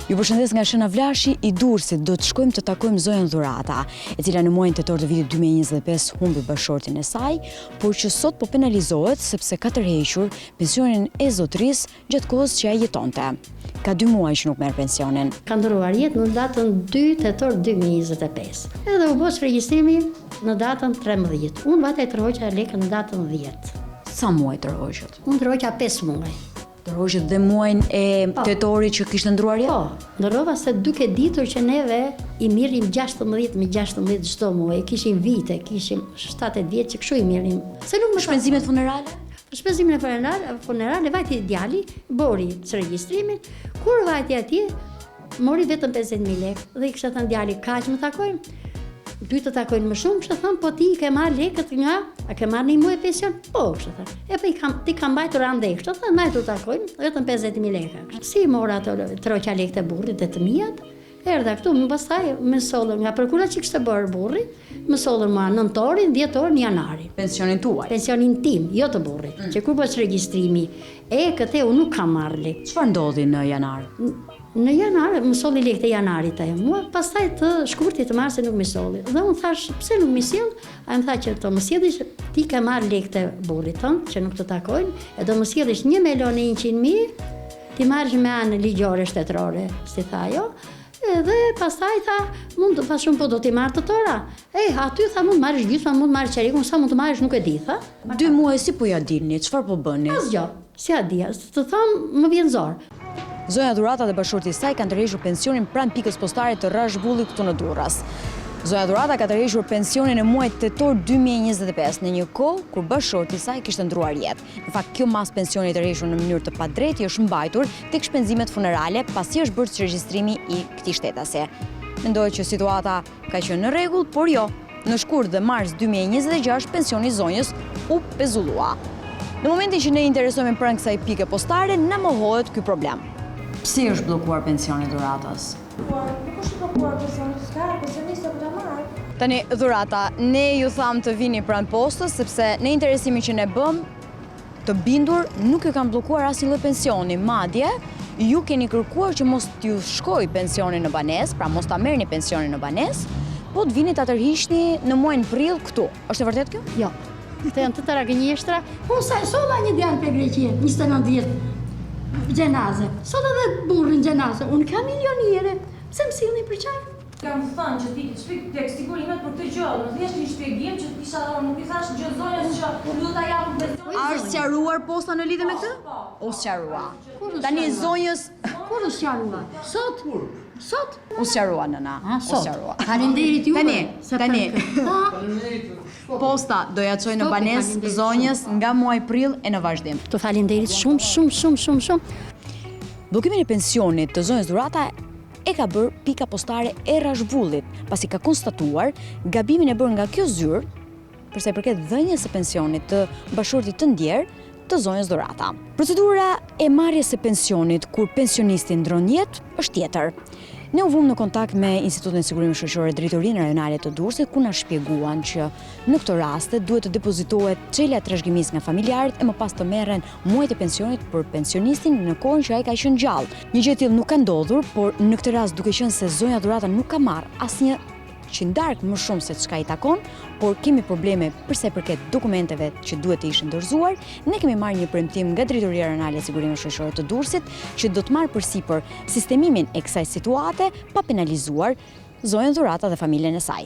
Ju përshëndes nga Shëna Vlashi I Durrësit. Do të shkojmë të takojmë zonjën Dhurata, e cila në muajin tetor të vitit 2025 humbi bashortin e saj, por që sot po penalizohet sepse ka tërhequr pensionin e zotërisë gjatë kohës që ai jetonte. Ka 2 muaj që nuk merr pensionin. Ka ndëruar jetë në datën 2 tetor 2025. Edhe u bos regjistrimi në datën 13. Unë vajta e tërhoqja lekën në datën 10. Sa muaj tërhoqët? Unë tërhoqja 5 muaj. Tërhoqët dhe muajin e tetorit që kishte ndëruar jetë? Po, ndërrova se duke ditur që neve I mirrim 16 me 16 çdo muaj, kishim vite, kishim 7-8 vjet që kështu I mirrim. Se nuk më shpenzimet funerale? Shpenzimin e funerale vajti djali, bori të regjistrimin, kur vajti atje, mori vetëm 50.000 lekë dhe I kishte thënë djali, kaq më takojnë? Dy të takojnë më shumë, kështë thënë, po ti I ke marrë lekët nga, a ke marrë një muaj pension? Po, kështë thënë. E po ti kam bajtur andej, kështë thënë, na të takojnë, vetëm 50.000 lekë. Si mora të troqa lekët e burrit dhe të mijat, erdha këtu, më pastaj më sollën nga përkura që kështë bërë burri, më sollën mua nëntorin, dhjetorin, janari. Pensionin tuaj? Pensionin tim, jo të burrit, që kur bësh regjistrimi, këte unë nuk kam marrë lekë. Çfarë ndodhi në janar? Në janar, më solli lekët e janarit ajo. Mua pastaj të shkurtit të marrë se nuk më solli. Dhe unë thash, pse nuk më sjell? Ai më tha që të më sjellish, ti ke marrë lekët e burrit tënd, që nuk të takojnë, e do më sjellish 1.100.000, ti marrësh me anë ligjore shtetërore, si tha ajo. Dhe pastaj tha, mund të pas shumë po do t'i marrë të tëra. Aty tha mund marrësh gjithë, mund marrësh qerikun, sa mund të marrësh nuk e di, tha. 2 muaj si po ja dilni, çfarë po bëni? Asgjë, si ja di, të them më vjen zor. Zonja Dhurata dhe bashorti I saj kanë tërhequr pensionin pranë pikës postare të Rashbullit këtu në Durrës. Zonja Dhurata ka tërhequr pensionin e muajit tetor 2025 në një kohë kur bashorti I saj kishte ndruar jetë. Në fakt, kjo mas pensioni I tërhequr në mënyrë të padrejtë është mbajtur tek shpenzimet funerale pasi është bërë regjistrimi I këtij shtetase. Mendohet që situata ka qenë në rregull, por jo. Në shkurt dhe mars 2026 pensioni I zonjës u pezullua. Në momentin që ne interesojmë pranë kësaj pike postare, na mohohet ky problem. Pse është bllokuar pensioni I Dhuratës? Nuk është bllokuar pensioni, s'ka pensioniste për ta marrë. Tani Dhurata, ne ju tham të vini pranë postës sepse në interesimin që ne bëm të bindur nuk ju kanë bllokuar asnjë lloj pensioni, madje ju keni kërkuar që mos t'ju shkojë pensioni në banesë, pra mos ta merrni pensionin në banesë, po të vini ta tërhiqni në muajin prill këtu. Është e vërtetë kjo? Jo. Të janë të tëra gënjeshtra. Unë sa e solla një djalë për Greqi, 29 vjet. Gjenaze. Sot edhe burrin gjenaze. Unë kam milioniere. Pse më sillni për çaj? Kam thënë që ti shpik tek sigurimet për këtë gjë, në thjesht një shpjegim që kisha dhënë, nuk I thash gjë zonjës që do ta japim pensionin. A është sqaruar posta në lidhje me këtë? U sqarua. Tani zonjës Kur u sqarua? Sot? Sot? u sqarua nëna. U sqarua. Faleminderit juve. Tani. Posta do ja çojë në banesë zonjës nga muaji prill e në vazhdim. Të faleminderit shumë. Bllokimin e pensionit të zonjës Dhurata e ka bërë pika postare e Rashbullit, pasi ka konstatuar gabimin e bërë nga kjo zyrë për sa I përket dhënies së pensionit të bashortit të ndjer të zonjës Dhurata. Procedura e marrjes së pensionit kur pensionisti ndron jetë është tjetër. Ne u vëmë në kontakt me Institutin e Sigurimit Shoqëror Drejtorinë Rajonale të Durrësit, ku na shpjeguan që në këto raste duhet të depozitohet çelja e trashëgimisë nga familjarët e më pas të merren muajt e pensionit për pensionistin në kohën që ai ka qenë gjallë. Një gjë e tillë nuk ka ndodhur, por në këtë rast duke qenë se zonja Dhurata nuk ka marrë asnjë qindark më shumë se çka I takon, por kemi probleme për sa I përket dokumenteve që duhet të ishin dorëzuar, ne kemi marrë një premtim nga Drejtoria Rajonale e Sigurimit Shoqëror të Durrësit që do të marrë përsipër sistemimin e kësaj situate pa penalizuar zonjën Dhurata dhe familjen e saj.